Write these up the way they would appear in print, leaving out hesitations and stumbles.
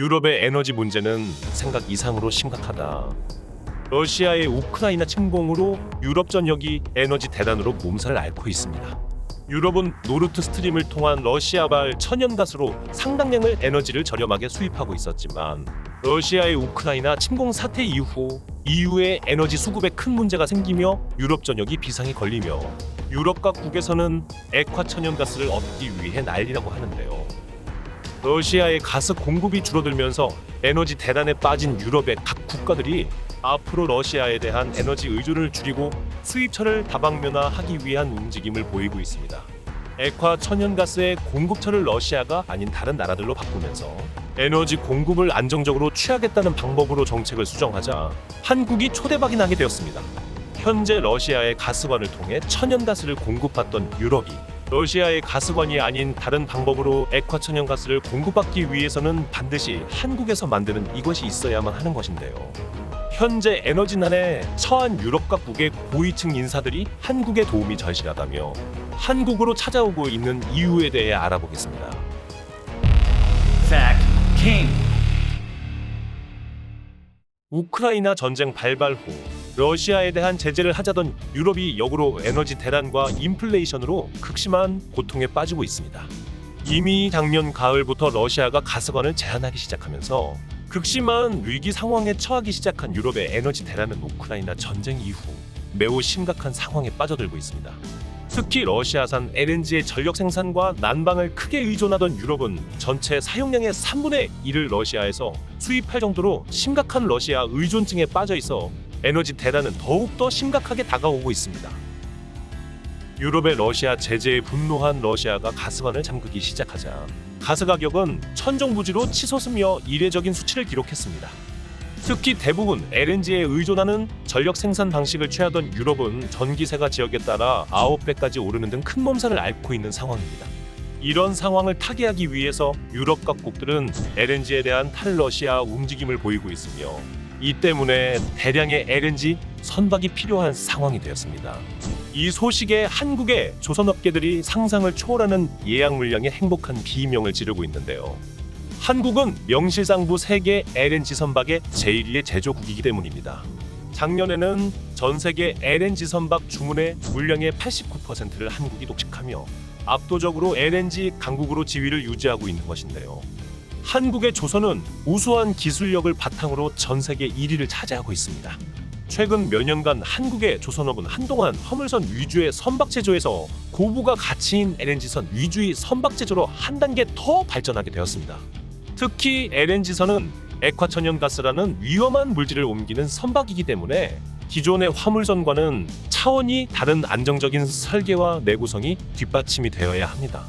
유럽의 에너지 문제는 생각 이상으로 심각하다. 러시아의 우크라이나 침공으로 유럽 전역이 에너지 대란으로 몸살을 앓고 있습니다. 유럽은 노르트 스트림을 통한 러시아발 천연가스로 상당량의 에너지를 저렴하게 수입하고 있었지만 러시아의 우크라이나 침공 사태 이후 EU의 에너지 수급에 큰 문제가 생기며 유럽 전역이 비상이 걸리며 유럽 각국에서는 액화 천연가스를 얻기 위해 난리라고 하는데요. 러시아의 가스 공급이 줄어들면서 에너지 대란에 빠진 유럽의 각 국가들이 앞으로 러시아에 대한 에너지 의존을 줄이고 수입처를 다방면화하기 위한 움직임을 보이고 있습니다. 액화 천연가스의 공급처를 러시아가 아닌 다른 나라들로 바꾸면서 에너지 공급을 안정적으로 취하겠다는 방법으로 정책을 수정하자 한국이 초대박이 나게 되었습니다. 현재 러시아의 가스관을 통해 천연가스를 공급받던 유럽이 러시아의 가스관이 아닌 다른 방법으로 액화 천연가스를 공급받기 위해서는 반드시 한국에서 만드는 이것이 있어야만 하는 것인데요. 현재 에너지난에 처한 유럽 각국의 고위층 인사들이 한국에 도움이 절실하다며 한국으로 찾아오고 있는 이유에 대해 알아보겠습니다. Fact King. 우크라이나 전쟁 발발 후 러시아에 대한 제재를 하자던 유럽이 역으로 에너지 대란과 인플레이션으로 극심한 고통에 빠지고 있습니다. 이미 작년 가을부터 러시아가 가스관을 제한하기 시작하면서 극심한 위기 상황에 처하기 시작한 유럽의 에너지 대란은 우크라이나 전쟁 이후 매우 심각한 상황에 빠져들고 있습니다. 특히 러시아산 LNG의 전력 생산과 난방을 크게 의존하던 유럽은 전체 사용량의 3분의 1을 러시아에서 수입할 정도로 심각한 러시아 의존증에 빠져 있어 에너지 대란은 더욱더 심각하게 다가오고 있습니다. 유럽의 러시아 제재에 분노한 러시아가 가스관을 잠그기 시작하자 가스 가격은 천정부지로 치솟으며 이례적인 수치를 기록했습니다. 특히 대부분 LNG에 의존하는 전력 생산 방식을 취하던 유럽은 전기세가 지역에 따라 9배까지 오르는 등 큰 몸살을 앓고 있는 상황입니다. 이런 상황을 타개하기 위해서 유럽 각국들은 LNG에 대한 탈러시아 움직임을 보이고 있으며 이 때문에 대량의 LNG 선박이 필요한 상황이 되었습니다. 이 소식에 한국의 조선업계들이 상상을 초월하는 예약 물량의 행복한 비명을 지르고 있는데요. 한국은 명실상부 세계 LNG 선박의 제1위의 제조국이기 때문입니다. 작년에는 전 세계 LNG 선박 주문의 물량의 89%를 한국이 독식하며 압도적으로 LNG 강국으로 지위를 유지하고 있는 것인데요. 한국의 조선은 우수한 기술력을 바탕으로 전 세계 1위를 차지하고 있습니다. 최근 몇 년간 한국의 조선업은 한동안 화물선 위주의 선박 제조에서 고부가 가치인 LNG선 위주의 선박 제조로 한 단계 더 발전하게 되었습니다. 특히 LNG선은 액화천연가스라는 위험한 물질을 옮기는 선박이기 때문에 기존의 화물선과는 차원이 다른 안정적인 설계와 내구성이 뒷받침이 되어야 합니다.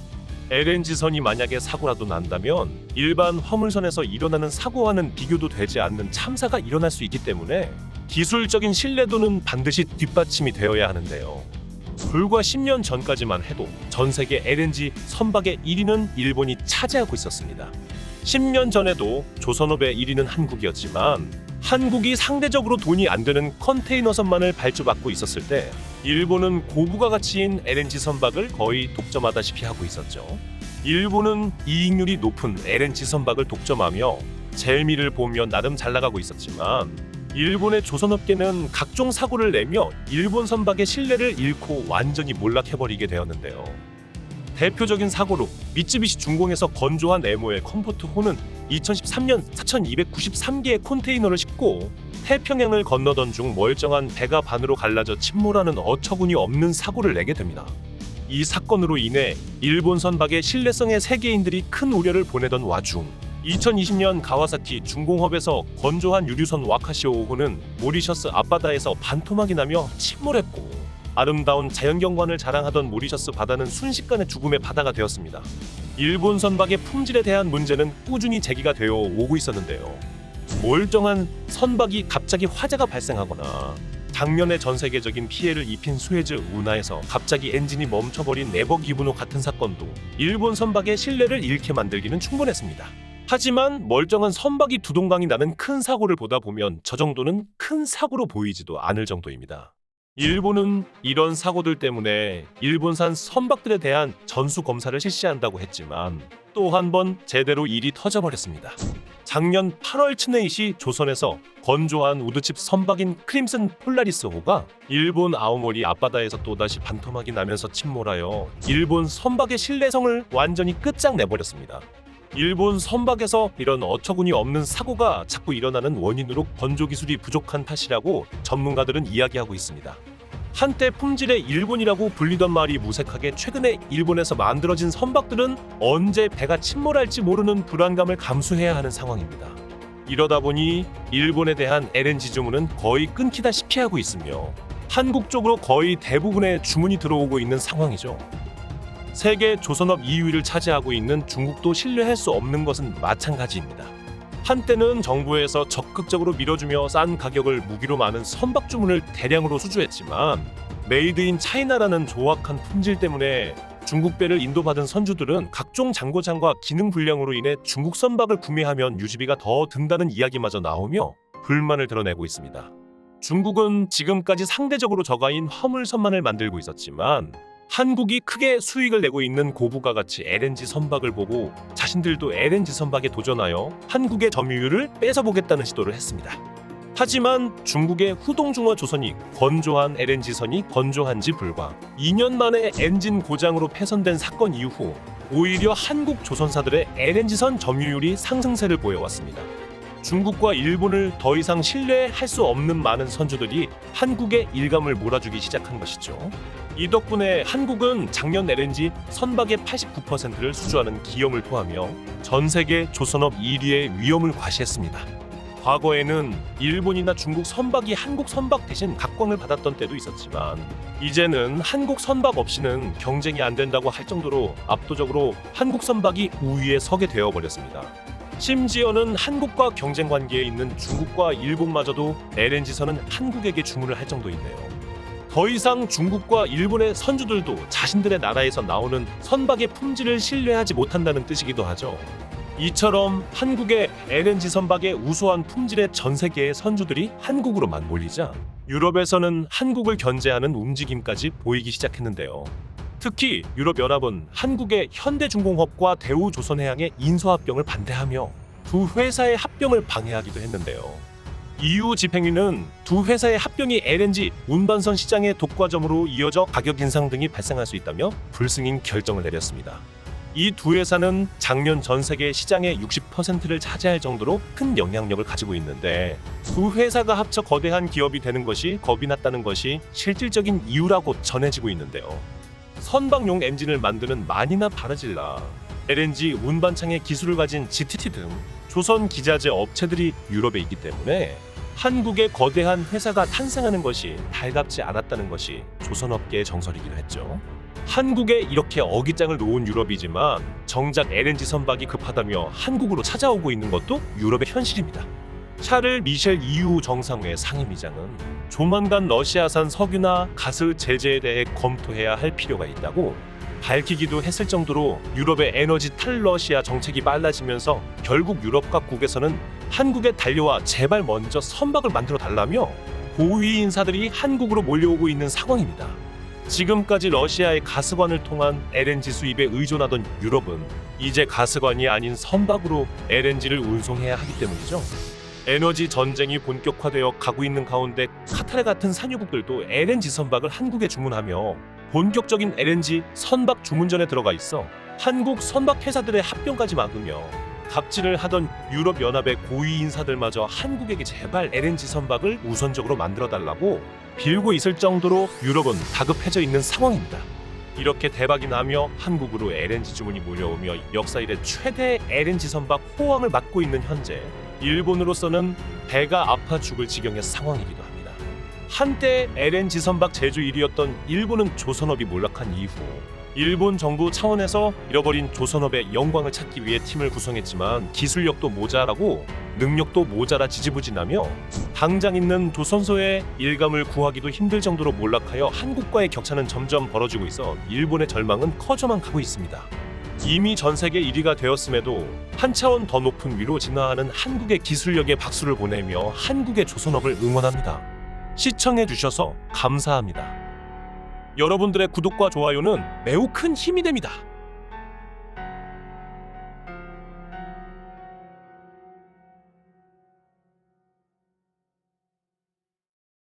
LNG선이 만약에 사고라도 난다면 일반 화물선에서 일어나는 사고와는 비교도 되지 않는 참사가 일어날 수 있기 때문에 기술적인 신뢰도는 반드시 뒷받침이 되어야 하는데요. 불과 10년 전까지만 해도 전 세계 LNG 선박의 1위는 일본이 차지하고 있었습니다. 10년 전에도 조선업의 1위는 한국이었지만 한국이 상대적으로 돈이 안 되는 컨테이너선만을 발주받고 있었을 때 일본은 고부가 가치인 LNG 선박을 거의 독점하다시피 하고 있었죠. 일본은 이익률이 높은 LNG 선박을 독점하며 젤미를 보며 나름 잘 나가고 있었지만 일본의 조선업계는 각종 사고를 내며 일본 선박의 신뢰를 잃고 완전히 몰락해버리게 되었는데요. 대표적인 사고로 미쯔비시 중공에서 건조한 MOL 컴포트호는 2013년 4,293개의 컨테이너를 싣고 태평양을 건너던 중 멀쩡한 배가 반으로 갈라져 침몰하는 어처구니 없는 사고를 내게 됩니다. 이 사건으로 인해 일본 선박의 신뢰성에 세계인들이 큰 우려를 보내던 와중 2020년 가와사키 중공업에서 건조한 유류선 와카시오호는 모리셔스 앞바다에서 반토막이 나며 침몰했고 아름다운 자연경관을 자랑하던 모리셔스 바다는 순식간에 죽음의 바다가 되었습니다. 일본 선박의 품질에 대한 문제는 꾸준히 제기가 되어 오고 있었는데요. 멀쩡한 선박이 갑자기 화재가 발생하거나 작년에 전 세계적인 피해를 입힌 수에즈 운하에서 갑자기 엔진이 멈춰버린 네버 기브노 같은 사건도 일본 선박의 신뢰를 잃게 만들기는 충분했습니다. 하지만 멀쩡한 선박이 두동강이 나는 큰 사고를 보다 보면 저 정도는 큰 사고로 보이지도 않을 정도입니다. 일본은 이런 사고들 때문에 일본산 선박들에 대한 전수 검사를 실시한다고 했지만 또 한 번 제대로 일이 터져버렸습니다. 작년 8월 츠네이시 조선에서 건조한 우드칩 선박인 크림슨 폴라리스호가 일본 아오모리 앞바다에서 또다시 반토막이 나면서 침몰하여 일본 선박의 신뢰성을 완전히 끝장내버렸습니다. 일본 선박에서 이런 어처구니 없는 사고가 자꾸 일어나는 원인으로 건조 기술이 부족한 탓이라고 전문가들은 이야기하고 있습니다. 한때 품질의 일본이라고 불리던 말이 무색하게 최근에 일본에서 만들어진 선박들은 언제 배가 침몰할지 모르는 불안감을 감수해야 하는 상황입니다. 이러다 보니 일본에 대한 LNG 주문은 거의 끊기다시피 하고 있으며 한국 쪽으로 거의 대부분의 주문이 들어오고 있는 상황이죠. 세계 조선업 2위를 차지하고 있는 중국도 신뢰할 수 없는 것은 마찬가지입니다. 한때는 정부에서 적극적으로 밀어주며 싼 가격을 무기로 많은 선박 주문을 대량으로 수주했지만 메이드 인 차이나라는 조악한 품질 때문에 중국 배를 인도받은 선주들은 각종 장고장과 기능 불량으로 인해 중국 선박을 구매하면 유지비가 더 든다는 이야기마저 나오며 불만을 드러내고 있습니다. 중국은 지금까지 상대적으로 저가인 화물선만을 만들고 있었지만 한국이 크게 수익을 내고 있는 고부가 가치 LNG 선박을 보고 자신들도 LNG 선박에 도전하여 한국의 점유율을 뺏어보겠다는 시도를 했습니다. 하지만 중국의 후동중화조선이 건조한 LNG선이 건조한지 불과 2년 만에 엔진 고장으로 폐선된 사건 이후 오히려 한국 조선사들의 LNG선 점유율이 상승세를 보여왔습니다. 중국과 일본을 더 이상 신뢰할 수 없는 많은 선주들이 한국에 일감을 몰아주기 시작한 것이죠. 이 덕분에 한국은 작년 LNG 선박의 89%를 수주하는 기염을 토하며 전 세계 조선업 1위의 위험을 과시했습니다. 과거에는 일본이나 중국 선박이 한국 선박 대신 각광을 받았던 때도 있었지만 이제는 한국 선박 없이는 경쟁이 안 된다고 할 정도로 압도적으로 한국 선박이 우위에 서게 되어버렸습니다. 심지어는 한국과 경쟁 관계에 있는 중국과 일본마저도 LNG선은 한국에게 주문을 할 정도인데요. 더 이상 중국과 일본의 선주들도 자신들의 나라에서 나오는 선박의 품질을 신뢰하지 못한다는 뜻이기도 하죠. 이처럼 한국의 LNG 선박의 우수한 품질의 전 세계의 선주들이 한국으로만 몰리자 유럽에서는 한국을 견제하는 움직임까지 보이기 시작했는데요. 특히 유럽연합은 한국의 현대중공업과 대우조선해양의 인수합병을 반대하며 두 회사의 합병을 방해하기도 했는데요. EU 집행위는 두 회사의 합병이 LNG 운반선 시장의 독과점으로 이어져 가격 인상 등이 발생할 수 있다며 불승인 결정을 내렸습니다. 이 두 회사는 작년 전 세계 시장의 60%를 차지할 정도로 큰 영향력을 가지고 있는데 두 회사가 합쳐 거대한 기업이 되는 것이 겁이 났다는 것이 실질적인 이유라고 전해지고 있는데요. 선박용 엔진을 만드는 만이나 바르질라, LNG 운반창의 기술을 가진 GTT 등 조선 기자재 업체들이 유럽에 있기 때문에 한국의 거대한 회사가 탄생하는 것이 달갑지 않았다는 것이 조선업계의 정설이기도 했죠. 한국에 이렇게 어깃장을 놓은 유럽이지만 정작 LNG 선박이 급하다며 한국으로 찾아오고 있는 것도 유럽의 현실입니다. 샤를 미셸 EU 정상회 상임위장은 조만간 러시아산 석유나 가스 제재에 대해 검토해야 할 필요가 있다고 밝히기도 했을 정도로 유럽의 에너지 탈러시아 정책이 빨라지면서 결국 유럽 각국에서는 한국에 달려와 제발 먼저 선박을 만들어 달라며 고위 인사들이 한국으로 몰려오고 있는 상황입니다. 지금까지 러시아의 가스관을 통한 LNG 수입에 의존하던 유럽은 이제 가스관이 아닌 선박으로 LNG를 운송해야 하기 때문이죠. 에너지 전쟁이 본격화되어 가고 있는 가운데 카타르 같은 산유국들도 LNG 선박을 한국에 주문하며 본격적인 LNG 선박 주문전에 들어가 있어 한국 선박 회사들의 합병까지 막으며 갑질을 하던 유럽연합의 고위 인사들마저 한국에게 제발 LNG 선박을 우선적으로 만들어달라고 빌고 있을 정도로 유럽은 다급해져 있는 상황입니다. 이렇게 대박이 나며 한국으로 LNG 주문이 몰려오며 역사 이래 최대 LNG 선박 호황을 맞고 있는 현재 일본으로서는 배가 아파 죽을 지경의 상황이기도 합니다. 한때 LNG 선박 제조 1위였던 일본은 조선업이 몰락한 이후 일본 정부 차원에서 잃어버린 조선업의 영광을 찾기 위해 팀을 구성했지만 기술력도 모자라고 능력도 모자라 지지부진하며 당장 있는 조선소의 일감을 구하기도 힘들 정도로 몰락하여 한국과의 격차는 점점 벌어지고 있어 일본의 절망은 커져만 가고 있습니다. 이미 전 세계 1위가 되었음에도 한 차원 더 높은 위로 진화하는 한국의 기술력에 박수를 보내며 한국의 조선업을 응원합니다. 시청해주셔서 감사합니다. 여러분들의 구독과 좋아요는 매우 큰 힘이 됩니다.